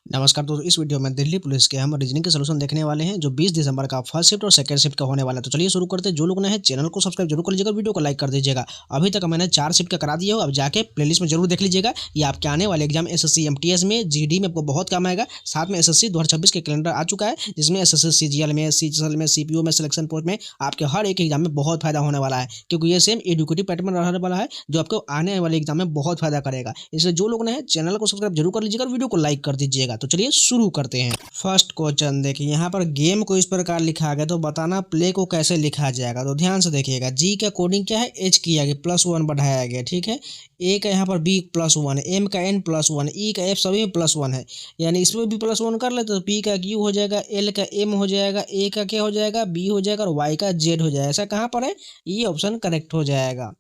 नमस्कार दोस्तों, इस वीडियो में दिल्ली पुलिस के हम रीजनिंग के सलूशन देखने वाले हैं जो 20 दिसंबर का फर्स्ट शिफ्ट और सेकंड शिफ्ट का होने वाला है। तो चलिए शुरू करते हैं। जो लोग नए हैं चैनल को सब्सक्राइब जरूर कर लीजिएगा, वीडियो को लाइक कर दीजिएगा। अभी तक मैंने 4 शिफ्ट का करा दिया हो, अब जाके प्लेलिस्ट में जरूर देख लीजिएगा। ये आपके आने वाले एग्जाम एसएससी एमटीएस में जीडी में आपको बहुत काम आएगा। साथ में एसएससी 2026 के कैलेंडर आ चुका है, जिसमें एसएससी सीजीएल में, सीजीएल में, सीपीओ में, सिलेक्शन पोस्ट में आपके हर एक एग्जाम में बहुत फायदा होने वाला है, क्योंकि ये सेम एडुकेटिव पैटर्न में रहने वाला है जो आपको आने वाले एग्जाम में बहुत फायदा करेगा। इसलिए जो लोग नए हैं चैनल को सब्सक्राइब जरूर कर लीजिएगा, वीडियो को लाइक कर दीजिएगा। तो चलिए शुरू करते हैं। फर्स्ट क्वेश्चन देखिए, यहाँ पर गेम को इस प्रकार लिखा गया, तो बताना प्ले को कैसे लिखा जाएगा। तो ध्यान से देखिएगा, जी का कोडिंग क्या है, एच किया गया, +1 बढ़ाया गया, ठीक है। ए का यहाँ पर बी +1 है, एम का एन +1, ई का एफ सभी में +1 है, यानी इसमें भी +1 कर ले तो पी का क्यू हो जाएगा, एल का एम हो जाएगा, ए का क्या हो जाएगा, बी हो जाएगा, और वाई का जेड हो जाएगा। ऐसा कहाँ पर है, ये ऑप्शन करेक्ट हो जाएगा।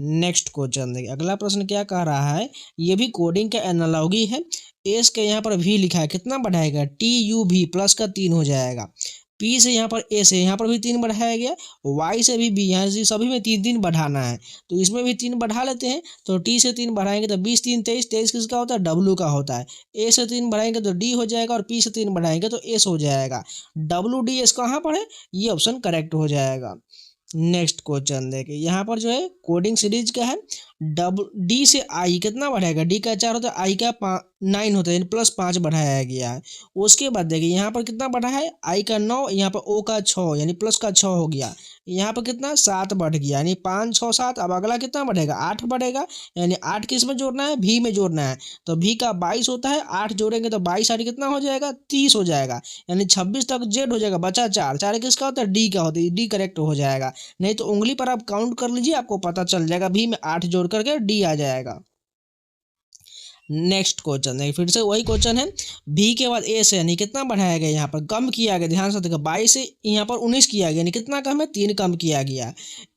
नेक्स्ट क्वेश्चन देखिए, अगला प्रश्न क्या कह रहा है, ये भी कोडिंग का एनालॉगी है। एस के यहाँ पर भी लिखा है, कितना बढ़ाएगा, टी यू भी प्लस का 3 हो जाएगा। पी से यहाँ पर ए से यहाँ पर भी 3 बढ़ाया गया, वाई से भी बी, यहाँ से सभी में 3 बढ़ाना है, तो इसमें भी 3 बढ़ा लेते हैं। तो टी से 3 बढ़ाएंगे तो 20 3 23, 23 किसका होता है, डब्लू का होता है। ए से 3 बढ़ाएंगे तो डी हो जाएगा, और पी से 3 बढ़ाएंगे तो एस हो जाएगा। डब्लू डी एस कहाँ पर है, ये ऑप्शन करेक्ट हो जाएगा। नेक्स्ट क्वेश्चन देखिए, यहाँ पर जो है कोडिंग सीरीज का है, डी से आई कितना बढ़ाएगा, डी का 4 होता है, आई का 9 होता है, यानी +5 बढ़ाया गया है। उसके बाद देखिए यहाँ पर कितना बढ़ा है, आई का 9, यहाँ पर ओ का 6, यानी प्लस का 6 हो गया। यहाँ पर कितना 7 बढ़ गया, यानी 5 6 7। अब अगला कितना बढ़ेगा, 8 बढ़ेगा, यानी 8 किस में जोड़ना है, भी में जोड़ना है। तो भी का 22 होता है, 8 जोड़ेंगे तो 22 8 कितना हो जाएगा, 30 हो जाएगा, यानी 26 तक जेड हो जाएगा, बचा 4, 4 किसका होता है, डी का होता है, डी करेक्ट हो जाएगा। नहीं तो उंगली पर आप काउंट कर लीजिए, आपको पता चल जाएगा, भी में 8 जोड़ करके डी आ जाएगा। नेक्स्ट क्वेश्चन है, फिर से वही क्वेश्चन है, बी के बाद ए से यानी कितना बढ़ाया गया, यहाँ पर कम किया गया, ध्यान से देखो, 22 से यहाँ पर 19 किया गया, यानी कितना कम है, 3 कम किया गया।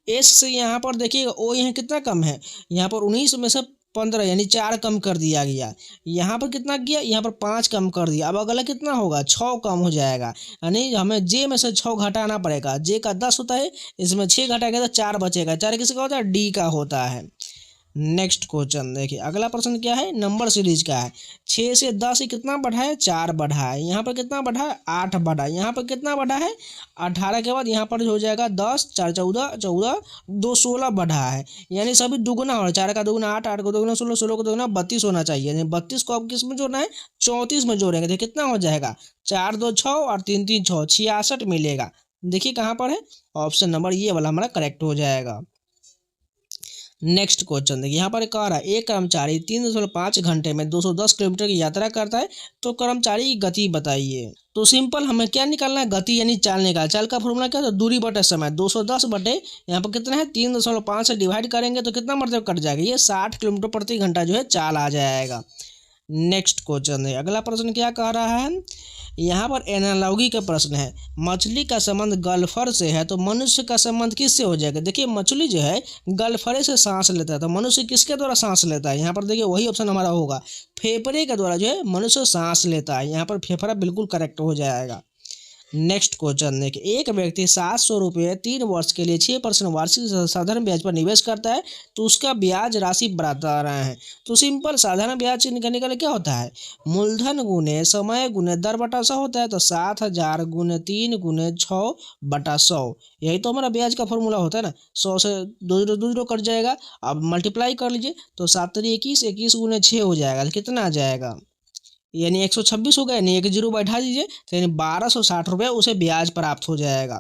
एस से यहाँ पर देखिएगा, ओ यहाँ कितना कम है, यहाँ पर 19 में से 15, यानी 4 कम कर दिया गया। यहाँ पर कितना किया, यहाँ पर 5 कम कर दिया। अब अगला कितना होगा, 6 कम हो जाएगा, यानी हमें जे में से 6 घटाना पड़ेगा। जे का 10 होता है, इसमें 6 घटाएगा तो 4 बचेगा, 4 किसका होता है, डी का होता है। नेक्स्ट क्वेश्चन देखिए, अगला प्रश्न क्या है, नंबर सीरीज का है। 6 से 10 ही कितना बढ़ा है, 4 बढ़ा है। यहाँ पर कितना बढ़ा है, 8 बढ़ा है। यहाँ पर कितना बढ़ा है, 18 के बाद यहाँ पर हो जाएगा 10, 4 14, 14 2 16 बढ़ा है, यानी सभी दुगुना हो रहा है। 4 का दुगुना 8, 8 को दुगुना 16, 16 को दुगुना 32 होना चाहिए, यानी 32 को अब किस में जोड़ना है, 34 में जोड़ेंगे तो कितना हो जाएगा, 4 2 6 और 3 3 6, 66 मिलेगा। देखिए कहाँ पर है, ऑप्शन नंबर ये वाला हमारा करेक्ट हो जाएगा। नेक्स्ट क्वेश्चन देखिए, यहाँ पर कह रहा है, एक कर्मचारी 3.5 घंटे में 210 किलोमीटर की यात्रा करता है, तो कर्मचारी की गति बताइए। तो सिंपल हमें क्या निकालना है, गति यानी चाल निकाल। चाल का फॉर्मूला क्या है, तो दूरी बटे समय, 210 बटे यहाँ पर कितना है, 3.5 से डिवाइड करेंगे तो कितना मतलब कट जाएगा, ये 60 किलोमीटर प्रति घंटा जो है चाल आ जाएगा। नेक्स्ट क्वेश्चन है, अगला प्रश्न क्या कह रहा है, यहाँ पर एनालॉगी का प्रश्न है। मछली का संबंध गल्फर से है, तो मनुष्य का संबंध किससे हो जाएगा। देखिए मछली जो है गल्फरे से सांस लेता है, तो मनुष्य किसके द्वारा सांस लेता है, यहाँ पर देखिए वही ऑप्शन हमारा होगा, फेफड़े के द्वारा जो है मनुष्य सांस लेता है। यहाँ पर फेफड़ा बिल्कुल करेक्ट हो जाएगा। नेक्स्ट क्वेश्चन देखिए, एक व्यक्ति 700 रुपये 3 वर्ष के लिए 6% वार्षिक साधारण ब्याज पर निवेश करता है, तो उसका ब्याज राशि बता रहे हैं। तो सिंपल साधारण ब्याज निकालने के लिए क्या होता है, मूलधन गुने समय गुने दर बटा 100 होता है, तो 7000 गुने 3 गुने 6 बटा 100, यही तो हमारा ब्याज का फॉर्मूला होता है ना। 100 से 2 जीरो कट जाएगा, अब मल्टीप्लाई कर लीजिए, तो 7 21, 21 गुने 6 हो जाएगा, तो कितना आ जाएगा, यानी 126 हो गया, यानी 1 जीरो बैठा दीजिए, तो यानी 1260 रुपये उसे ब्याज प्राप्त हो जाएगा।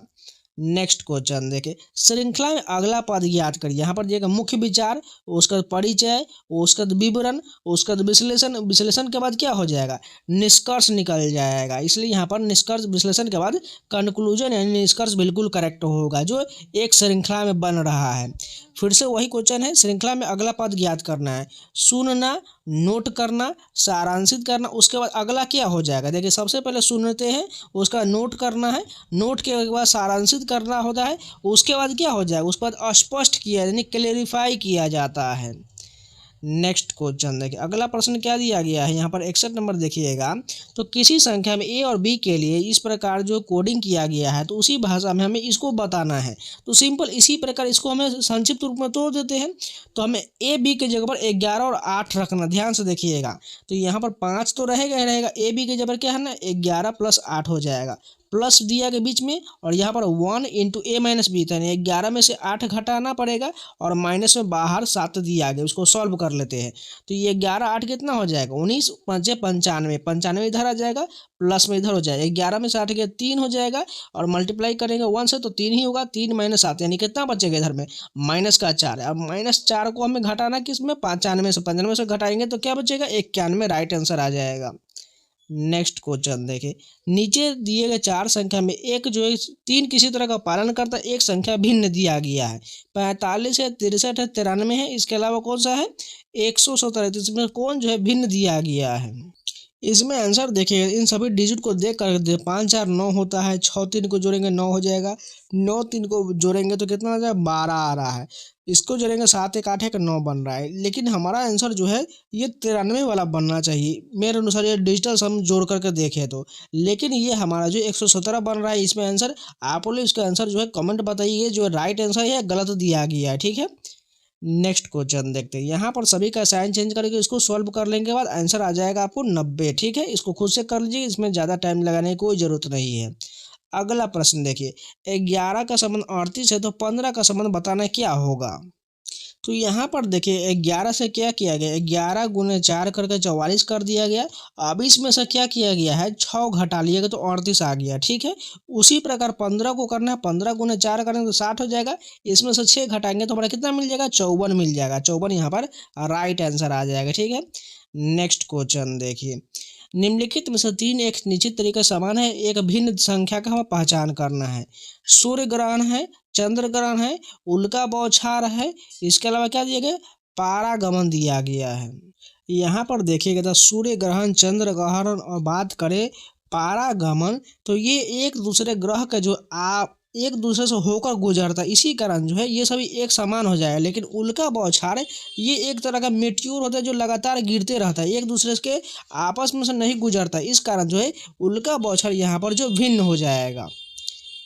नेक्स्ट क्वेश्चन देखिए, श्रृंखला में अगला पद ज्ञात करिए। यहाँ पर देखिए मुख्य विचार, उसका परिचय, उसका विवरण, उसका विश्लेषण, विश्लेषण के बाद क्या हो जाएगा, निष्कर्ष निकल जाएगा। इसलिए यहाँ पर निष्कर्ष विश्लेषण के बाद कंक्लूजन यानी निष्कर्ष बिल्कुल करेक्ट होगा, जो एक श्रृंखला में बन रहा है। फिर से वही क्वेश्चन है, श्रृंखला में अगला पद ज्ञात करना है, सुनना, नोट करना, सारांशित करना, उसके बाद अगला क्या हो जाएगा। देखिए सबसे पहले सुनते हैं, उसका नोट करना है, नोट के बाद सारांशित करना होता है, उसके बाद क्या हो जाएगा, उसके बाद स्पष्ट किया यानी क्लेरिफाई किया जाता है। नेक्स्ट क्वेश्चन देखिए, अगला प्रश्न क्या दिया गया है यहाँ पर 61 नंबर देखिएगा। तो किसी संख्या में ए और बी के लिए इस प्रकार जो कोडिंग किया गया है तो उसी भाषा में हमें इसको बताना है। तो सिंपल इसी प्रकार इसको हमें संक्षिप्त रूप में तोड़ देते हैं। तो हमें ए बी के जगह पर 11 और 8 रखना, ध्यान से देखिएगा। तो यहाँ पर 5 तो रहेगा ही रहेगा, ए बी के जगह क्या है ना 11 + 8 हो जाएगा, प्लस दिया गया बीच में, और यहाँ पर 1 × a - b था, 11 में से 8 घटाना पड़ेगा और माइनस में बाहर 7 दिया गया, उसको सॉल्व कर लेते हैं। तो ये 11 8 कितना हो जाएगा 19 5 95, 95 इधर आ जाएगा, प्लस में इधर हो जाएगा, 11 में से 8 गया 3 हो जाएगा, और मल्टीप्लाई करेंगे 1 से तो 3 ही होगा, 3 - 7 यानी कितना बचेगा इधर में -4। अब -4 को हमें घटाना किस में 95 से घटाएंगे तो क्या बचेगा 91, राइट आंसर आ जाएगा। नेक्स्ट क्वेश्चन देखिए, नीचे दिए गए 4 संख्या में एक जो है 3 किसी तरह का पालन करता है, एक संख्या भिन्न दिया गया है, 45 है, 63 है, 93 है, इसके अलावा कौन सा है 117 है। तो इसमें कौन जो है भिन्न दिया गया है। इसमें आंसर देखिए, इन सभी डिजिट को देख कर 5 4 9 होता है, 6 3 को जोड़ेंगे 9 हो जाएगा, 9 3 को जोड़ेंगे तो कितना आ जाएगा 12 आ रहा है, इसको जोड़ेंगे 7 1 8 1 9 बन रहा है। लेकिन हमारा आंसर जो है ये 93 वाला बनना चाहिए मेरे अनुसार, ये डिजिटल सम जोड़ करके देखें तो। लेकिन ये हमारा जो 117 बन रहा है इसमें आंसर। आप लोग इसका आंसर जो है कमेंट बताइए, जो राइट आंसर है गलत दिया गया है, ठीक है। नेक्स्ट क्वेश्चन देखते हैं, यहाँ पर सभी का साइन चेंज करके इसको सॉल्व कर लेने के बाद आंसर आ जाएगा आपको 90, ठीक है। इसको खुद से कर लीजिए, इसमें ज़्यादा टाइम लगाने की कोई ज़रूरत नहीं है। अगला प्रश्न देखिए, 11 का संबंध 38 है तो 15 का संबंध बताना क्या होगा। तो यहाँ पर देखिए 11 से क्या किया गया, 11 × 4 करके 44 कर दिया गया। अब इसमें से क्या किया गया है 6 घटा लिया गया तो 38 आ गया, ठीक है। उसी प्रकार 15 को करना है, 15 × 4 करेंगे तो 60 हो जाएगा, इसमें से 6 घटाएंगे तो हमारा कितना मिल जाएगा 54 मिल जाएगा, 54 यहाँ पर राइट आंसर आ जाएगा, ठीक है। नेक्स्ट क्वेश्चन देखिए, निम्नलिखित में से 3 एक निश्चित तरीके समान है, एक भिन्न संख्या का हमें पहचान करना है। सूर्य ग्रहण है, चंद्र ग्रहण है, उल्का बौछार है, इसके अलावा क्या दिया गया पारागमन दिया गया है। यहाँ पर देखिएगा तो सूर्य ग्रहण, चंद्र ग्रहण और बात करें पारागमन, तो ये एक दूसरे ग्रह का जो एक दूसरे से होकर गुजरता है, इसी कारण जो है ये सभी एक समान हो जाएगा। लेकिन उल्का बौछार ये एक तरह का मेट्योर होता है जो लगातार गिरते रहता है, एक दूसरे के आपस में से नहीं गुजरता, इस कारण जो है उल्का बौछार यहाँ पर जो भिन्न हो जाएगा।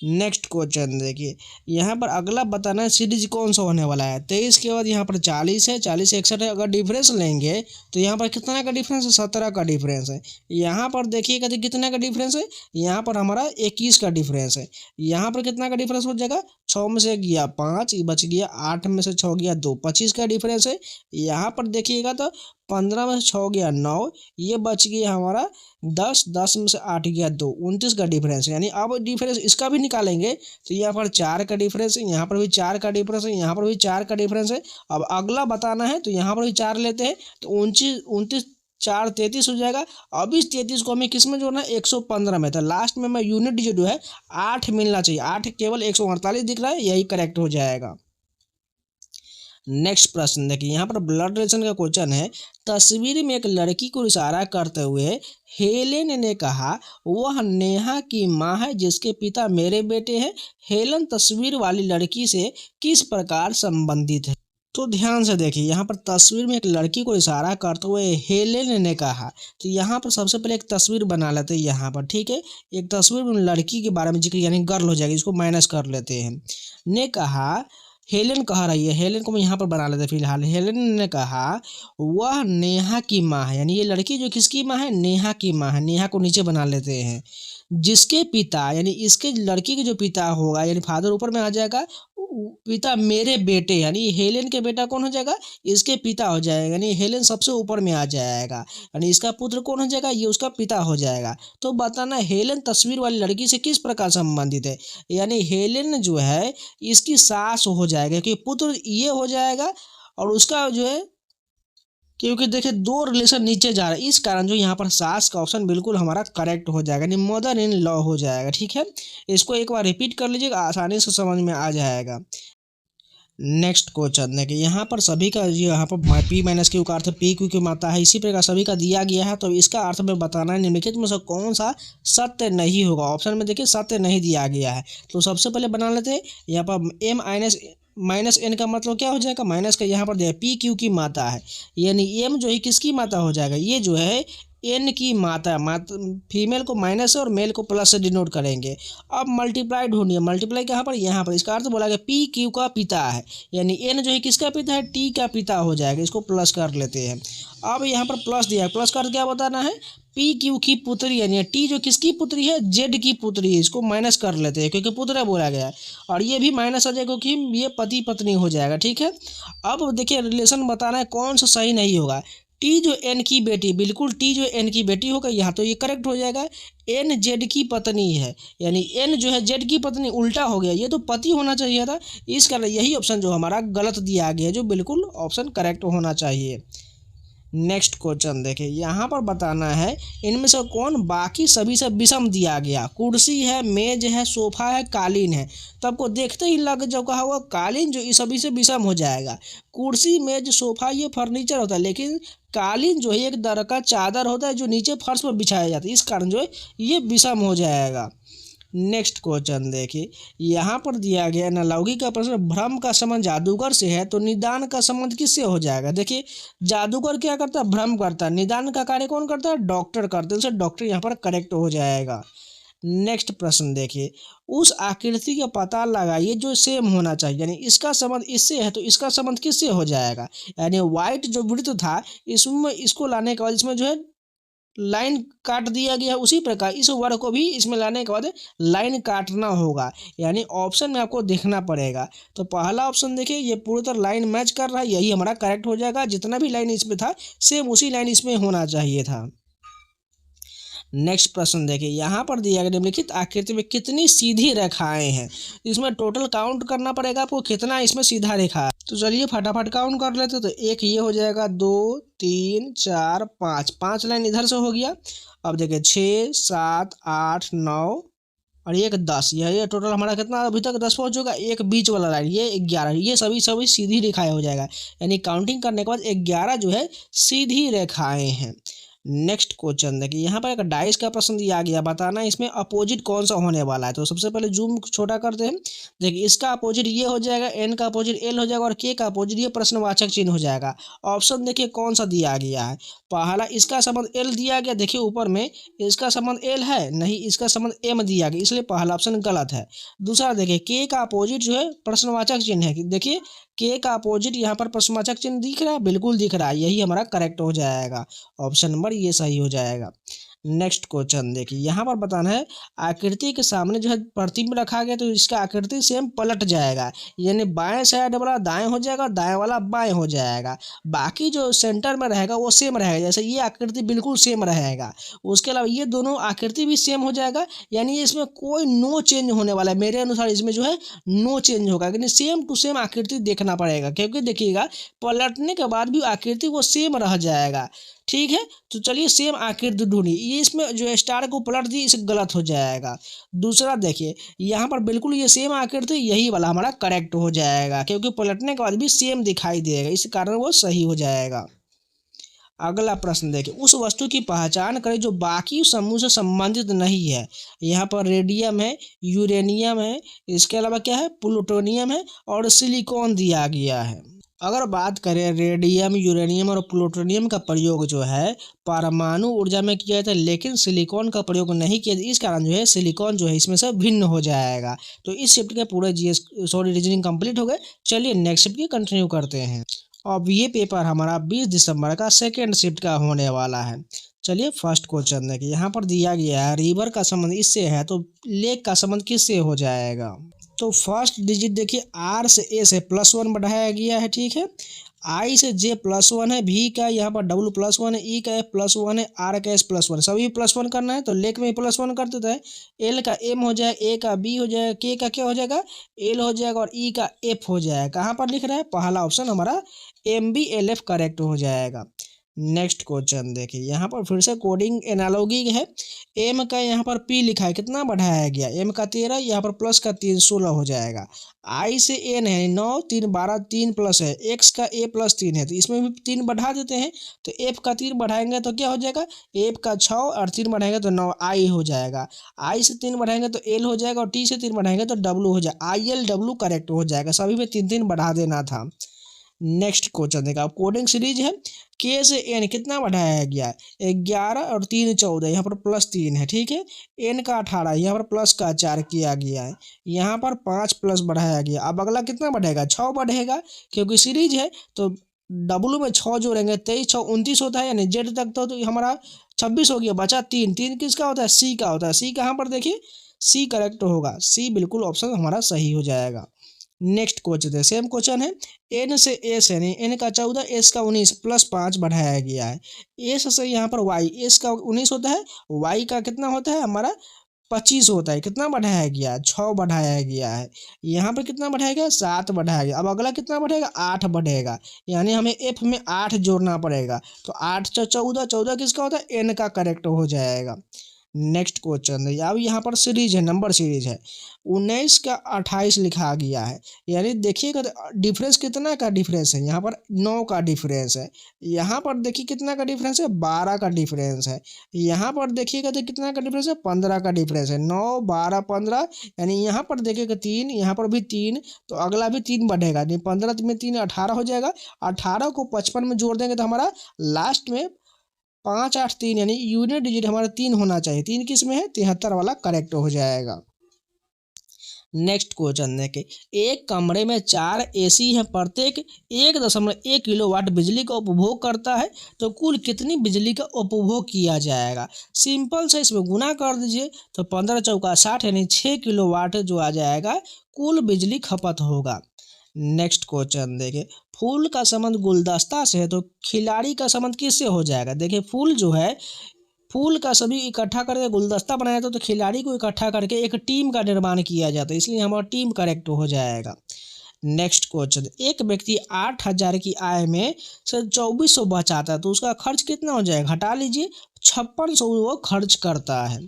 नेक्स्ट क्वेश्चन देखिए, यहाँ पर अगला बताना है सीरीज कौन सा होने वाला है। 23 के बाद यहाँ पर 40 है, 40 से 61 है, अगर डिफरेंस लेंगे तो यहाँ पर कितना का डिफरेंस है 17 का डिफरेंस है। यहाँ पर देखिएगा तो कितना का डिफरेंस है, यहाँ पर हमारा 21 का डिफरेंस है। यहाँ पर कितना का डिफरेंस हो जाएगा 6 में से गया 5 बच गया, 8 में से 6 गया 2, 25 का डिफरेंस है। यहाँ पर देखिएगा तो 15 में से 6 गया 9, ये बच गया हमारा 10, 10 में से 8 गया 2, 29 का डिफरेंस है। यानी अब डिफरेंस इसका भी निकालेंगे तो यहाँ पर 4 का डिफरेंस है, यहाँ पर भी 4 का डिफरेंस है, यहाँ पर भी 4 का डिफरेंस है। अब अगला बताना है तो यहाँ पर भी 4 लेते हैं तो 29 29 4 33 हो जाएगा। अब इस 33 को हमें किस में जोड़ना है 115 में, तो लास्ट में मैं यूनिट डिजिट जो है 8 मिलना चाहिए, 8 केवल 148 दिख रहा है, यही करेक्ट हो जाएगा। नेक्स्ट प्रश्न देखिए, यहाँ पर ब्लड रिलेशन का क्वेश्चन है। तस्वीर में एक लड़की को इशारा करते हुए हेलेन ने कहा वह नेहा की माँ है जिसके पिता मेरे बेटे हैं। हेलन तस्वीर वाली लड़की से किस प्रकार संबंधित है। तो ध्यान से देखिए, यहाँ पर तस्वीर में एक लड़की को इशारा करते हुए हेलेन ने कहा, तो यहाँ पर सबसे पहले एक तस्वीर बना लेते हैं यहाँ पर, ठीक है। एक तस्वीर में लड़की के बारे में जिक्र यानी गर्ल हो जाएगी, इसको माइनस कर लेते हैं। ने कहा हेलेन कह रही है, हेलेन को मैं यहाँ पर बना लेते हैं फिलहाल। हेलेन ने कहा वह नेहा की माँ है, यानी ये लड़की जो किसकी माँ है नेहा की माँ है। नेहा को नीचे बना लेते हैं। जिसके पिता यानी इसके लड़की के जो पिता होगा यानी फादर ऊपर में आ जाएगा, पिता मेरे बेटे यानी हेलेन के बेटा कौन हो जाएगा इसके पिता हो जाएगा, यानी हेलेन सबसे ऊपर में आ जाएगा, यानी इसका पुत्र कौन हो जाएगा ये उसका पिता हो जाएगा। तो बताना हेलेन तस्वीर वाली लड़की से किस प्रकार संबंधित है, यानी हेलेन जो है इसकी सास हो जाएगा, क्योंकि पुत्र ये हो जाएगा और उसका जो है क्योंकि देखिए 2 रिलेशन नीचे जा रहा है, इस कारण जो यहाँ पर सास का ऑप्शन बिल्कुल हमारा करेक्ट हो जाएगा, यानी मदर इन लॉ हो जाएगा, ठीक है। इसको एक बार रिपीट कर लीजिएगा, आसानी से समझ में आ जाएगा। नेक्स्ट क्वेश्चन देखिए, यहाँ पर सभी का यहाँ पर पी माइनस क्यू का अर्थ पी क्यू की मात्रा है, इसी प्रकार सभी का दिया गया है। तो इसका अर्थ में बताना है निम्नलिखित में से कौन सा सत्य नहीं होगा। ऑप्शन में देखिए सत्य नहीं दिया गया है, तो सबसे पहले बना लेते हैं यहाँ पर माइनस एन का मतलब क्या हो जाएगा, माइनस का यहाँ पर दिया पी क्यू की मात्रा है, यानी एम जो है किसकी मात्रा हो जाएगा, ये जो है एन की मात्रा, फीमेल को माइनस और मेल को प्लस से डिनोट करेंगे। अब मल्टीप्लाई ढूंढिए, मल्टीप्लाई कहाँ पर, यहाँ पर। इसका अर्थ बोला गया पी क्यू का पिता है, यानी एन जो है किसका पिता है, टी का पिता हो जाएगा। इसको प्लस कर लेते हैं। अब यहाँ पर प्लस दिया है, प्लस का अर्थ क्या बताना है, पी क्यू की पुत्री, यानी टी जो किसकी पुत्री है, जेड की पुत्री है। इसको माइनस कर लेते हैं क्योंकि पुत्र बोला गया है, और ये भी माइनस हो जाएगा क्योंकि ये पति पत्नी हो जाएगा। ठीक है, अब देखिए रिलेशन बताना है कौन सा सही नहीं होगा। टी जो एन की बेटी, बिल्कुल टी जो एन की बेटी होगा, यहाँ तो ये करेक्ट हो जाएगा। एन जेड की पत्नी है, यानी एन जो है जेड की पत्नी, उल्टा हो गया, ये तो पति होना चाहिए था। इस कारण यही ऑप्शन जो हमारा गलत दिया गया है, जो बिल्कुल ऑप्शन करेक्ट होना चाहिए। नेक्स्ट क्वेश्चन देखिए, यहाँ पर बताना है इनमें से कौन बाकी सभी से विषम दिया गया। कुर्सी है, मेज है, सोफा है, कालीन है। तो आपको देखते ही लग जो कहा हुआ कालीन जो इस सभी से विषम हो जाएगा। कुर्सी मेज सोफा ये फर्नीचर होता है, लेकिन कालीन जो है एक दर का चादर होता है जो नीचे फर्श पर बिछाया जाता है, इस कारण जो है ये विषम हो जाएगा। नेक्स्ट क्वेश्चन देखिए, यहाँ पर दिया गया एनालॉगी का प्रश्न, भ्रम का संबंध जादूगर से है तो निदान का संबंध किससे हो जाएगा। देखिए जादूगर क्या करता है, भ्रम करता है। निदान का कार्य कौन करता है, डॉक्टर करते हैं। डॉक्टर यहाँ पर करेक्ट हो जाएगा। नेक्स्ट प्रश्न देखिए, उस आकृति का पता लगाइए जो सेम होना चाहिए, यानी इसका संबंध इससे है तो इसका संबंध किससे हो जाएगा। यानी व्हाइट जो वृत्त था, इसमें इसको लाने के बाद इसमें जो है लाइन काट दिया गया, उसी प्रकार इस वर्ग को भी इसमें लाने के बाद लाइन काटना होगा, यानी ऑप्शन में आपको देखना पड़ेगा। तो पहला ऑप्शन देखिए, ये पूरी तरह लाइन मैच कर रहा है, यही हमारा करेक्ट हो जाएगा। जितना भी लाइन इसमें था सेम उसी लाइन इसमें होना चाहिए था। नेक्स्ट प्रश्न देखिए, यहाँ पर दिया गया निम्नलिखित आकृति में कितनी सीधी रेखाएं हैं। इसमें टोटल काउंट करना पड़ेगा आपको कितना इसमें सीधा रेखा है। तो चलिए फटाफट काउंट कर लेते। तो एक ये हो जाएगा, 2 3 4 5, 5 लाइन इधर से हो गया। अब देखिए 6 7 8 9 और एक 10, ये टोटल हमारा कितना अभी तक 10 पहुंच होगा। एक बीच वाला लाइन ये 11, ये सभी सभी सीधी रेखाएं हो जाएगा, यानी काउंटिंग करने के बाद 11 जो है सीधी रेखाएं हैं। नेक्स्ट क्वेश्चन देखिए, यहाँ पर एक डाइस का प्रश्न दिया गया, बताना इसमें अपोजिट कौन सा होने वाला है। तो सबसे पहले जूम छोटा करते हैं। देखिए इसका अपोजिट ये हो जाएगा, एन का अपोजिट एल हो जाएगा, और के का अपोजिट ये प्रश्नवाचक चिन्ह हो जाएगा। ऑप्शन देखिए कौन सा दिया गया है। पहला इसका संबंध एल दिया गया, देखिए ऊपर में इसका संबंध एल है नहीं, इसका संबंध एम दिया गया, इसलिए पहला ऑप्शन गलत है। दूसरा देखिए के का अपोजिट जो है प्रश्नवाचक चिन्ह है, देखिए के का अपोजिट यहाँ पर प्रश्नवाचक चिन्ह दिख रहा है, बिल्कुल दिख रहा है, यही हमारा करेक्ट हो जाएगा। ऑप्शन नंबर ये सही हो जाएगा। नेक्स्ट क्वेश्चन देखिए, यहाँ पर बताना है आकृति के सामने जो है प्रतिबिंब रखा गया, तो इसका आकृति सेम पलट जाएगा, यानी बाएं साइड वाला दाएं हो जाएगा और दाएं वाला बाएं हो जाएगा। बाकी जो सेंटर में रहेगा वो सेम रहेगा, जैसे ये आकृति बिल्कुल सेम रहेगा। उसके अलावा ये दोनों आकृति भी सेम हो जाएगा, यानी इसमें कोई नो चेंज होने वाला है। मेरे अनुसार इसमें जो है नो चेंज होगा, यानी सेम टू सेम आकृति देखना पड़ेगा, क्योंकि देखिएगा पलटने के बाद भी आकृति वो सेम रह जाएगा। ठीक है, तो चलिए सेम आकृति ढूंढिए। ये इसमें जो स्टार को पलट दी, इसे गलत हो जाएगा। दूसरा देखिए, यहाँ पर बिल्कुल ये सेम आकृति, यही वाला हमारा करेक्ट हो जाएगा, क्योंकि पलटने के बाद भी सेम दिखाई देगा, इस कारण वो सही हो जाएगा। अगला प्रश्न देखिए, उस वस्तु की पहचान करें जो बाकी समूह से संबंधित नहीं है। यहाँ पर रेडियम है, यूरेनियम है, इसके अलावा क्या है, प्लूटोनियम है और सिलिकॉन दिया गया है। अगर बात करें रेडियम, यूरेनियम और प्लूटोनियम का प्रयोग जो है परमाणु ऊर्जा में किया जाता है, लेकिन सिलिकॉन का प्रयोग नहीं किया, इस कारण जो है सिलिकॉन जो है इसमें से भिन्न हो जाएगा। तो इस शिफ्ट के पूरे रीजनिंग कंप्लीट हो गए। चलिए नेक्स्ट शिफ्ट की कंटिन्यू करते हैं। अब ये पेपर हमारा 20 दिसंबर का सेकेंड शिफ्ट का होने वाला है। चलिए फर्स्ट क्वेश्चन देखिए, यहाँ पर दिया गया है रिवर का संबंध इससे है तो लेक का संबंध किससे हो जाएगा। तो फर्स्ट डिजिट देखिए आर से ए से +1 बढ़ाया गया है, ठीक है। आई से जे +1 है, भी का यहाँ पर डब्ल्यू +1 है, ई का एफ +1 है, आर का एस +1, सभी +1 करना है। तो लेक में +1 कर देता है। एल का एम हो जाएगा, ए का बी हो जाएगा, के का क्या हो जाएगा, एल हो जाएगा, और ई का एफ हो जाएगा। कहाँ पर लिख रहा है, पहला ऑप्शन हमारा MBLF करेक्ट हो जाएगा। नेक्स्ट क्वेश्चन देखिए, यहाँ पर फिर से कोडिंग एनालॉगी है। एम का यहाँ पर पी लिखा है, कितना बढ़ाया गया, एम का 13, यहाँ पर प्लस का 3 16 हो जाएगा। आई से एन है 9, 3 12, 3 प्लस है, एक्स का ए प्लस 3 है, तो इसमें भी 3 बढ़ा देते हैं। तो एफ का 3 बढ़ाएंगे तो क्या हो जाएगा, एफ का 6 और 3 बढ़ाएंगे तो 9 आई हो जाएगा। आई से 3 बढ़ाएंगे तो एल हो जाएगा, और टी से 3 बढ़ाएंगे तो डब्लू हो जाएगा। आई एल डब्लू करेक्ट हो जाएगा, सभी में 3 बढ़ा देना था। नेक्स्ट क्वेश्चन देखा, कोडिंग सीरीज है। के से एन कितना बढ़ाया गया, 11 और 3 14, यहाँ पर प्लस 3 है, ठीक है। एन का 18, यहाँ पर प्लस का 4 किया गया है, यहाँ पर 5 प्लस बढ़ाया गया। अब अगला कितना बढ़ेगा, 6 बढ़ेगा, क्योंकि सीरीज है तो डब्लू में 6 जोड़ेंगे, 23 6 29 होता है, यानी जेड तक तो हमारा 26 हो गया, बचा 3। 3 किसका होता है, सी का होता है। सी कहाँ पर देखिए, सी करेक्ट होगा, सी बिल्कुल ऑप्शन हमारा सही हो जाएगा। नेक्स्ट क्वेश्चन है, सेम क्वेश्चन है। एन से एस है, एन का 14, एस का 19 प्लस 5 बढ़ाया गया है। एस से यहाँ पर वाई, एस का 19 होता है, वाई का कितना होता है हमारा 25 होता है, कितना बढ़ाया गया, 6 बढ़ाया गया है। यहाँ पर कितना बढ़ाया गया, 7 बढ़ाया गया। अब अगला कितना बढ़ेगा, 8 बढ़ेगा, यानी हमें एफ में 8 जोड़ना पड़ेगा। तो 8 14, 14 किसका होता है, एन का करेक्ट हो जाएगा। नेक्स्ट क्वेश्चन है, अब यहाँ पर सीरीज है, नंबर सीरीज है। 19 का 28 लिखा गया है, यानी देखिएगा डिफरेंस कितना का डिफरेंस है, यहाँ पर 9 का डिफरेंस है। यहाँ पर देखिए कितना का डिफरेंस है, 12 का डिफरेंस है। यहाँ पर देखिएगा तो कितना का डिफरेंस है, 15 का डिफरेंस है। 9 12 15, यानी यहाँ पर देखिएगा 3, यहाँ पर भी 3, तो अगला भी 3 बढ़ेगा, यानी 15 में 3 18 हो जाएगा। 18 को 55 में जोड़ देंगे तो हमारा लास्ट में 5 8 3, यानी यूनिट डिजिट हमारा 3 होना चाहिए। 3 किस में है, 73 वाला करेक्ट हो जाएगा। नेक्स्ट क्वेश्चन देखें, एक कमरे में 4 एसी है, प्रत्येक 1.1 किलोवाट बिजली का उपभोग करता है, तो कुल कितनी बिजली का उपभोग किया जाएगा। सिंपल से इसमें गुना कर दीजिए, तो 15 चौका 60, यानी 6 किलोवाट जो आ जाएगा कुल बिजली खपत होगा। नेक्स्ट क्वेश्चन देखिए, फूल का संबंध गुलदस्ता से है, तो खिलाड़ी का संबंध किससे हो जाएगा। देखिए फूल जो है, फूल का सभी इकट्ठा करके गुलदस्ता बनाया था, तो खिलाड़ी को इकट्ठा करके एक टीम का निर्माण किया जाता है, इसलिए हमारा टीम करेक्ट हो जाएगा। नेक्स्ट क्वेश्चन, एक व्यक्ति 8,000 की आय में से 2400 बचाता है, तो उसका खर्च कितना हो जाएगा, घटा लीजिए, 5600 वो खर्च करता है।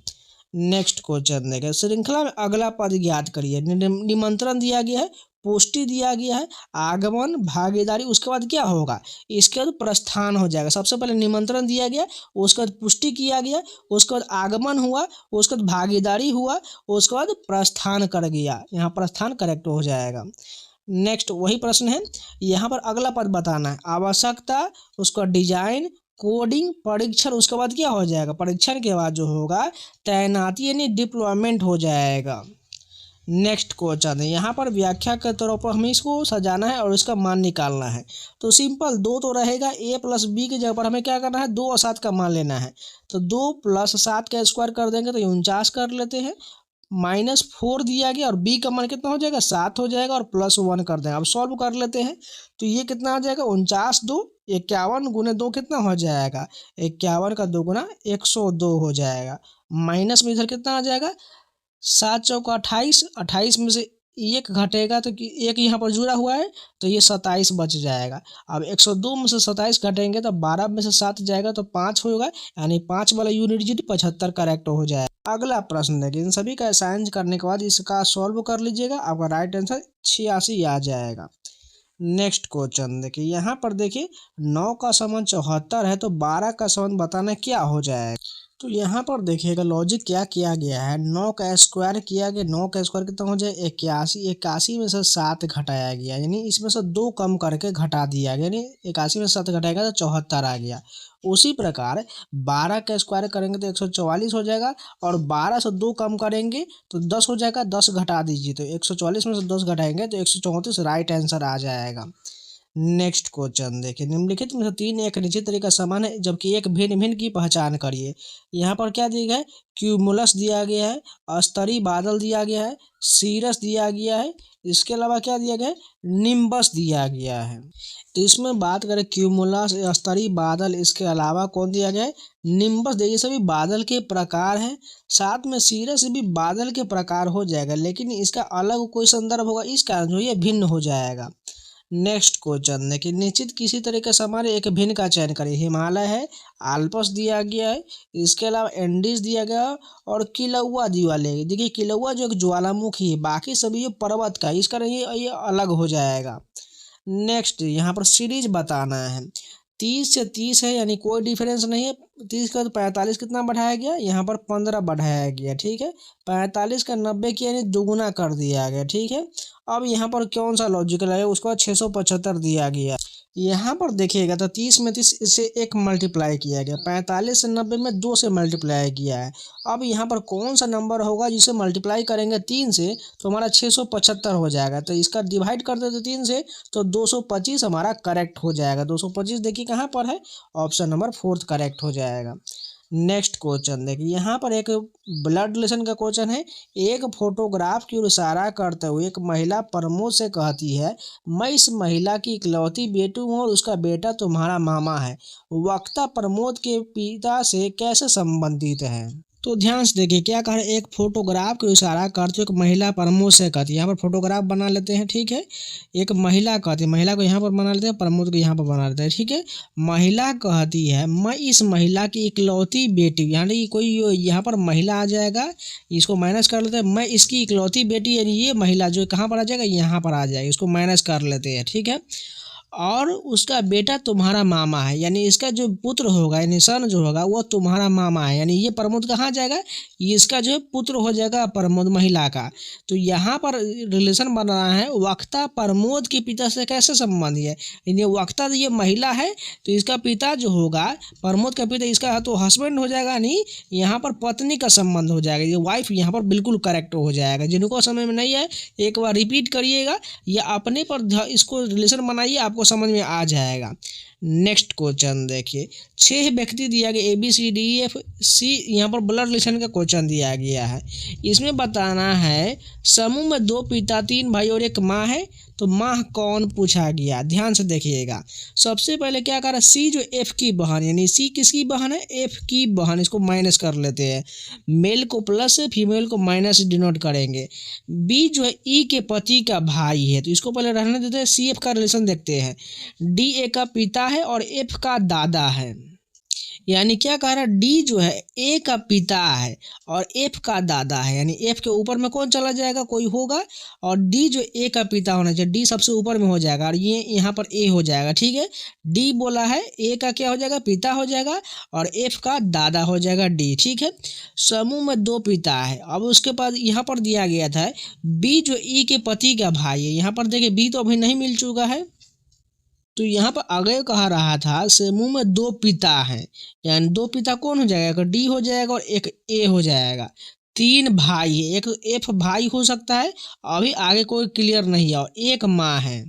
नेक्स्ट क्वेश्चन देखें, श्रृंखला में अगला पद ज्ञात करिए। निमंत्रण दिया गया है, पुष्टि दिया गया है, आगमन, भागीदारी, उसके बाद क्या होगा, इसके बाद प्रस्थान हो जाएगा। सबसे पहले निमंत्रण दिया गया, उसके बाद पुष्टि किया गया, उसके बाद आगमन हुआ, उसके बाद भागीदारी हुआ, उसके बाद प्रस्थान कर गया, यहाँ प्रस्थान करेक्ट हो जाएगा। नेक्स्ट वही प्रश्न है, यहाँ पर अगला पद बताना है, आवश्यकता, उसका डिजाइन, कोडिंग, परीक्षण, उसके बाद क्या हो जाएगा, परीक्षण के बाद जो होगा तैनाती यानी डिप्लॉयमेंट हो जाएगा। नेक्स्ट क्वेश्चन है, यहाँ पर व्याख्या के तौर पर हमें इसको सजाना है और इसका मान निकालना है। तो सिंपल 2 तो रहेगा, a प्लस बी के जगह पर हमें क्या करना है, 2 और 7 का मान लेना है। तो 2 + 7 का स्क्वायर कर देंगे तो 49 कर लेते हैं, -4 दिया गया, और b का मान कितना हो जाएगा, 7 हो जाएगा, और +1 कर देंगे। अब सॉल्व कर लेते हैं, तो ये कितना हो जाएगा, 49 2 51 गुने 2 कितना हो जाएगा, 51 का 2 गुना 102 हो जाएगा। माइनस में इधर कितना आ जाएगा, 7 चौका 28, 28 में से 1 घटेगा तो एक यहाँ पर जुड़ा हुआ है, तो ये 27 बच जाएगा। अब 102 में से 27 घटेंगे तो 12 में से 7 जाएगा तो 5 होगा, यानी 5 वाला यूनिट डिजिट 75 करेक्ट हो जाएगा। अगला प्रश्न देखिए, इन सभी का असाइन करने के बाद इसका सॉल्व कर लीजिएगा, आपका राइट आंसर 86 आ जाएगा। नेक्स्ट क्वेश्चन देखिए, यहाँ पर देखिए 9 का संबंध 74 है, तो 12 का संबंध बताना क्या हो जाएगा। तो यहाँ पर देखिएगा लॉजिक क्या किया गया है, 9 का स्क्वायर किया गया, 9 का स्क्वायर कितना हो जाए 81, 81 में से 7 घटाया गया, यानी इसमें से 2 कम करके घटा दिया गया, यानी 81 में से 7 घटाएगा तो 74 आ गया। उसी प्रकार 12 का स्क्वायर करेंगे तो 144 हो जाएगा, और 12 से 2 कम करेंगे तो 10 हो जाएगा, 10 घटा दीजिए, तो 144 में से 10 घटाएंगे तो 134 राइट आंसर आ जाएगा। नेक्स्ट क्वेश्चन देखिए, निम्नलिखित में से 3 एक निश्चित तरीके का समान है, जबकि एक भिन्न भिन्न की पहचान करिए। यहाँ पर क्या दिया गया है, क्यूमुलस दिया गया है, स्तरीय बादल दिया गया है, सीरस दिया गया है, इसके अलावा क्या दिया गया है, निम्बस दिया गया है। तो इसमें बात करें क्यूमुलस, स्तरीय बादल, इसके अलावा कौन दिया गया है, निम्बस। देखिए सभी बादल के प्रकार हैं, साथ में सीरस भी बादल के प्रकार हो जाएगा, लेकिन इसका अलग कोई संदर्भ होगा, इस कारण जो ये भिन्न हो जाएगा। नेक्स्ट क्वेश्चन देखिए, निश्चित किसी तरीके से हमारे एक भिन्न का चयन करें। हिमालय है, आल्प्स दिया गया है, इसके अलावा एंडीज दिया गया है और किलौआ दिया गया। देखिए किलौआ जो एक ज्वालामुखी है, बाकी सभी ये पर्वत का है, इस कारण ये अलग हो जाएगा। नेक्स्ट यहाँ पर सीरीज बताना है। 30 से 30 है यानी कोई डिफरेंस नहीं है। 30 का तो 45 कितना बढ़ाया गया, यहाँ पर 15 बढ़ाया गया, ठीक है। 45 का 90 किया यानी दुगुना कर दिया गया, ठीक है। अब यहाँ पर कौन सा लॉजिकल है, उसके बाद 675 दिया गया। यहाँ पर देखिएगा तो 30 में 30 से 1 मल्टीप्लाई किया गया, 45 से 90 में 2 से मल्टीप्लाई किया है। अब यहाँ पर कौन सा नंबर होगा जिसे मल्टीप्लाई करेंगे 3 से तो हमारा 675 हो जाएगा। तो इसका डिवाइड कर देते 3 से तो 225 हमारा करेक्ट हो जाएगा। 225 देखिए कहाँ पर है, ऑप्शन नंबर 4 करेक्ट हो जाएगा। नेक्स्ट क्वेश्चन देखिए, यहाँ पर एक ब्लड रिलेशन का क्वेश्चन है। एक फोटोग्राफ की ओर इशारा करते हुए एक महिला प्रमोद से कहती है, मैं इस महिला की इकलौती बेटी हूँ और उसका बेटा तुम्हारा मामा है। वक्ता प्रमोद के पिता से कैसे संबंधित है। तो ध्यान से देखिए क्या कह रहे हैं, एक फोटोग्राफ को इशारा करते हुए एक महिला प्रमोद से कहती है, यहाँ पर फोटोग्राफ बना लेते हैं, ठीक है। एक महिला कहती है, महिला को यहाँ पर बना लेते हैं, प्रमोद को यहाँ पर बना लेते हैं, ठीक है। महिला कहती है, मैं इस महिला की इकलौती बेटी, यानी कोई यहाँ पर महिला आ जाएगा, इसको माइनस कर लेते हैं। मैं इसकी इकलौती बेटी यानी ये महिला जो कहाँ पर आ जाएगा, यहाँ पर आ जाएगी, इसको माइनस कर लेते हैं, ठीक है। और उसका बेटा तुम्हारा मामा है, यानी इसका जो पुत्र होगा यानी सन जो होगा वो तुम्हारा मामा है, यानी ये प्रमोद कहाँ जाएगा, ये इसका जो है पुत्र हो जाएगा प्रमोद महिला का। तो यहाँ पर रिलेशन बन रहा है वक्ता प्रमोद के पिता से कैसे संबंध है, यानी वक्ता ये महिला है तो इसका पिता जो होगा प्रमोद का पिता इसका तो हस्बैंड हो जाएगा, नहीं यहाँ पर पत्नी का संबंध हो जाएगा, ये वाइफ यहाँ पर बिल्कुल करेक्ट हो जाएगा। जिनको समझ में नहीं है एक बार रिपीट करिएगा या अपने पर इसको रिलेशन बनाइए, आपको समझ में आ जाएगा। नेक्स्ट क्वेश्चन देखिए, 6 व्यक्ति दिया गया ABCDEFC, यहाँ पर ब्लड रिलेशन का क्वेश्चन दिया गया है। इसमें बताना है समूह में 2 पिता 3 भाई और 1 माँ है, तो माँ कौन पूछा गया। ध्यान से देखिएगा, सबसे पहले क्या कर रहा है, सी जो F की बहन, यानी सी किसकी बहन है, F की बहन, इसको माइनस कर लेते हैं। मेल को प्लस से फीमेल को माइनस डिनोट करेंगे। बी जो है E के पति का भाई है, तो इसको पहले रहने देते हैं, CF का रिलेशन देखते हैं। D A का पिता है और F का दादा है, यानी क्या कह रहा है, डी जो है ए का पिता है और एफ का दादा है, यानी एफ के ऊपर में कौन चला जाएगा, कोई होगा, और डी जो ए का पिता होना चाहिए, डी सबसे ऊपर में हो जाएगा और ये यहाँ पर ए हो जाएगा, ठीक है। डी बोला है, ए का क्या हो जाएगा, पिता हो जाएगा और एफ का दादा हो जाएगा डी, ठीक है। समूह में 2 पिता है। अब उसके बाद यहाँ पर दिया गया था बी जो ई के पति का भाई है, यहाँ पर देखिए बी तो अभी नहीं मिल चुका है, तो यहाँ पर आगे कहा रहा था समूह में 2 पिता हैं, यानी 2 पिता कौन हो जाएगा, डी हो जाएगा और एक ए हो जाएगा। 3 भाई है, एक एफ भाई हो सकता है, अभी आगे कोई क्लियर नहीं है, और 1 माँ है।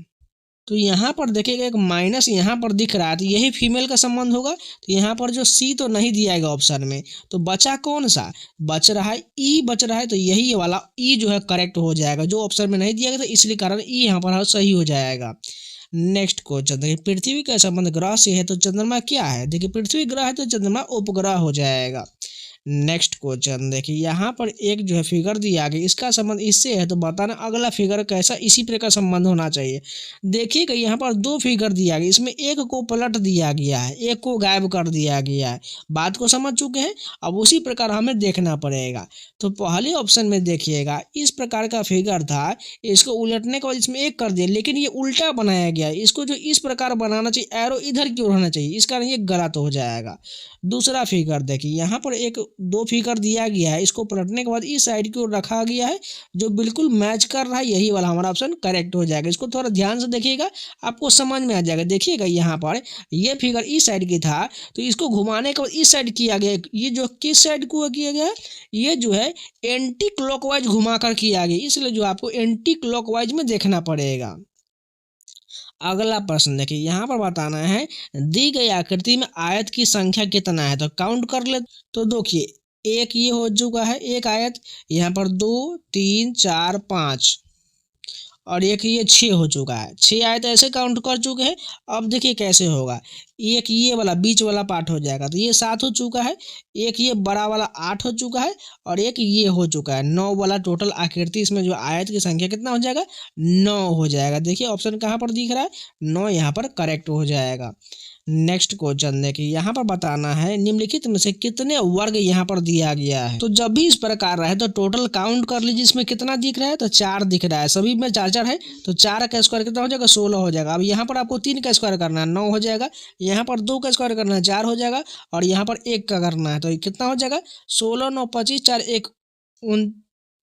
तो यहाँ पर देखिएगा एक माइनस यहाँ पर दिख रहा है, तो यही फीमेल का संबंध होगा। तो यहाँ पर जो सी तो नहीं दिया गया ऑप्शन में, तो बचा कौन सा, बच रहा है ई बच रहा है, तो यही वाला ई जो है करेक्ट हो जाएगा, जो ऑप्शन में नहीं दिया गया था इसलिए कारण ई यहाँ पर सही हो जाएगा। नेक्स्ट क्वेश्चन देखिए, पृथ्वी का संबंध ग्रह से है तो चंद्रमा क्या है। देखिए पृथ्वी ग्रह है तो चंद्रमा उपग्रह हो जाएगा। नेक्स्ट क्वेश्चन देखिए, यहाँ पर एक जो है फिगर दिया गया, इसका संबंध इससे है तो बताना अगला फिगर कैसा इसी प्रकार संबंध होना चाहिए। देखिएगा यहाँ पर 2 फिगर दिया गया, इसमें एक को पलट दिया गया है, एक को गायब कर दिया गया है। बात को समझ चुके हैं, अब उसी प्रकार हमें देखना पड़ेगा। तो पहले ऑप्शन में देखिएगा इस प्रकार का फिगर था, इसको उलटने के बाद इसमें 1 कर दिया, लेकिन ये उल्टा बनाया गया है, इसको जो इस प्रकार बनाना चाहिए, एरो इधर की ओर होना चाहिए, इस कारण ये गलत हो जाएगा। दूसरा फिगर देखिए, यहाँ पर 2 फिगर दिया गया है, इसको पलटने के बाद इस साइड की ओर रखा गया है, जो बिल्कुल मैच कर रहा है, यही वाला हमारा ऑप्शन करेक्ट हो जाएगा। इसको थोड़ा ध्यान से देखिएगा, आपको समझ में आ जाएगा। देखिएगा यहाँ पर ये फिगर इस साइड की था, तो इसको घुमाने के बाद इस साइड किया गया, ये जो किस साइड को किया गया है, ये जो है एंटी क्लॉकवाइज घुमाकर किया गया, इसलिए जो आपको एंटी क्लॉकवाइज में देखना पड़ेगा। अगला प्रश्न देखिए, यहाँ पर बताना है दी गई आकृति में आयत की संख्या कितना है, तो काउंट कर ले। तो देखिए एक ये हो चुका है, एक आयत, यहाँ पर 2 3 4 5, और एक ये 6 हो चुका है। 6 आए तो ऐसे काउंट कर चुके हैं। अब देखिए कैसे होगा, एक ये वाला बीच वाला पार्ट हो जाएगा तो ये 7 हो चुका है, एक ये बड़ा वाला 8 हो चुका है और एक ये हो चुका है 9 वाला। टोटल आकृति इसमें जो आयत की संख्या कितना हो जाएगा, 9 हो जाएगा। देखिए ऑप्शन कहाँ पर दिख रहा है, 9 यहाँ पर करेक्ट हो जाएगा। नेक्स्ट क्वेश्चन देखिए, यहाँ पर बताना है निम्नलिखित में से कितने वर्ग यहाँ पर दिया गया है। तो जब भी इस प्रकार रहे तो टोटल काउंट कर लीजिए, इसमें कितना दिख रहा है, तो 4 दिख रहा है, सभी में 4 4 है तो 4 का स्क्वायर कितना हो जाएगा, 16 हो जाएगा। अब यहाँ पर आपको 3 का स्क्वायर करना है, 9 हो जाएगा। यहाँ पर 2 का स्क्वायर करना है, 4 हो जाएगा। और यहाँ पर 1 का करना है तो कितना हो जाएगा, 16 9 25 4 1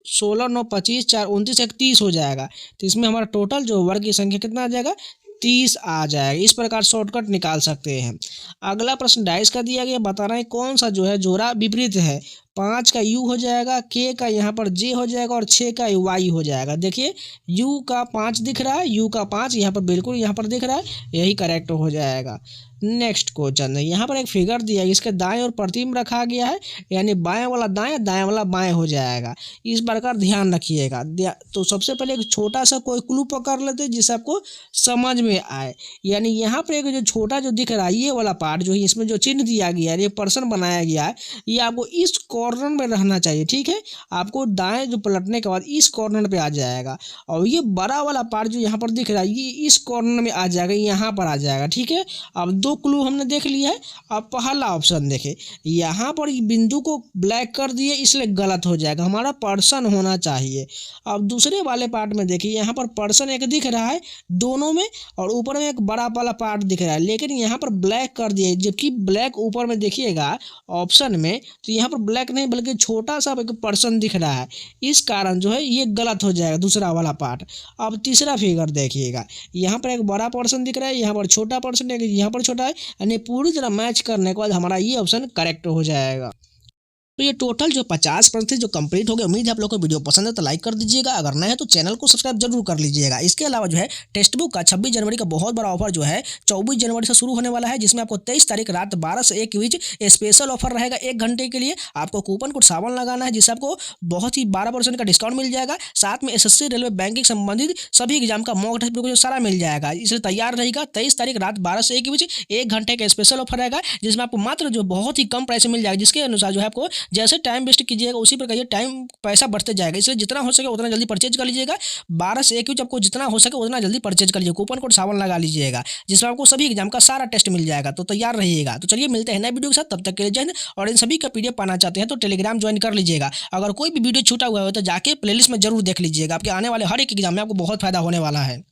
16 9 25 4 29 1 30 हो जाएगा। तो इसमें हमारा टोटल जो वर्ग की संख्या कितना आ जाएगा, 30 आ जाएगा। इस प्रकार शॉर्टकट निकाल सकते हैं। अगला प्रश्न 22 का दिया गया, बताना है कौन सा जो है जोड़ा विपरीत है। 5 का u हो जाएगा, k का यहाँ पर j हो जाएगा और 6 का y हो जाएगा। देखिए u का 5 दिख रहा है, u का 5 यहाँ पर बिल्कुल यहाँ पर दिख रहा है, यही करेक्ट हो जाएगा। नेक्स्ट क्वेश्चन है, यहाँ पर एक फिगर दिया है, इसके दाएं और प्रतिबिंब रखा गया है, यानी बाएं वाला दाएं, दाएं वाला बाएं हो जाएगा। इस प्रकार ध्यान रखिएगा। तो सबसे पहले एक छोटा सा कोई क्लू पकड़ लेते हैं जिससे आपको समझ में आए। यानी यहाँ पर एक जो छोटा जो दिख रहा है ये वाला पार्ट जो है, इसमें जो चिन्ह दिया गया है, ये पर्सन बनाया गया है, ये आपको इस कॉर्नर में रहना चाहिए। ठीक है, आपको दाएं जो पलटने के बाद इस कॉर्नर पे आ जाएगा। और ये बड़ा वाला पार्ट जो यहाँ पर दिख रहा है ये इस कॉर्नर में आ जाएगा, यहाँ पर आ जाएगा। ठीक है, अब 2 क्लू हमने देख लिया है। अब पहला ऑप्शन देखे, यहाँ पर बिंदु को ब्लैक कर दिए इसलिए गलत हो जाएगा, हमारा पर्सन होना चाहिए। अब दूसरे वाले पार्ट में देखिए, यहाँ पर पर्सन एक दिख रहा है दोनों में और ऊपर में एक बड़ा वाला पार्ट दिख रहा है, लेकिन यहाँ पर ब्लैक कर दिए, जबकि ब्लैक ऊपर में देखिएगा ऑप्शन में तो यहाँ पर ब्लैक नहीं बल्कि छोटा सा एक पर्सन दिख रहा है। इस कारण जो है ये गलत हो जाएगा दूसरा वाला पार्ट। अब तीसरा फिगर देखिएगा, यहाँ पर एक बड़ा पर्सन दिख रहा है, यहाँ पर छोटा पर्सन है, यहाँ पर छोटा है, यानी पूरी तरह मैच करने के बाद हमारा ये ऑप्शन करेक्ट हो जाएगा। तो ये टोटल जो 50 प्रश्न थे जो कंप्लीट हो गए। उम्मीद है आप लोग को वीडियो पसंद है तो लाइक कर दीजिएगा, अगर नए है तो चैनल को सब्सक्राइब जरूर कर लीजिएगा। इसके अलावा जो है टेक्स्ट बुक का 26 जनवरी का बहुत बड़ा ऑफर जो है 24 जनवरी से शुरू होने वाला है, जिसमें आपको 23 तारीख रात 12 से 1 के बीच स्पेशल ऑफर रहेगा। 1 घंटे के लिए आपको कूपन कोड सावन लगाना है, जिससे आपको बहुत ही 12% का डिस्काउंट मिल जाएगा। साथ में एसएससी, रेलवे, बैंकिंग संबंधित सभी एग्जाम का मॉक टेस्ट जो सारा मिल जाएगा। इसलिए तैयार रहेगा। 23 तारीख रात 12 से 1 के बीच 1 घंटे का स्पेशल ऑफर रहेगा, जिसमें आपको मात्र जो बहुत ही कम प्राइस में मिल जाएगा, जिसके अनुसार जो है आपको जैसे टाइम वेस्ट कीजिएगा उसी प्रकार ये टाइम पैसा बढ़ते जाएगा। इसलिए जितना हो सके उतना जल्दी परचेज कर लीजिएगा। 12 से 1 के बीच आपको जितना हो सके उतना जल्दी परचेज कर लीजिए। कूपन कोड सावन लगा लीजिएगा, जिसमें आपको सभी एग्जाम का सारा टेस्ट मिल जाएगा। तो तैयार रहिएगा। तो चलिए मिलते हैं नए वीडियो के साथ, तब तक के लिए जय हिंद। और इन सभी का पीडीएफ पाना चाहते हैं तो टेलीग्राम ज्वाइन कर लीजिएगा। अगर कोई भी वीडियो छूटा हुआ है तो जाके प्लेलिस्ट में जरूर देख लीजिएगा, आपके आने वाले हर एक एग्जाम में आपको बहुत फायदा होने वाला है।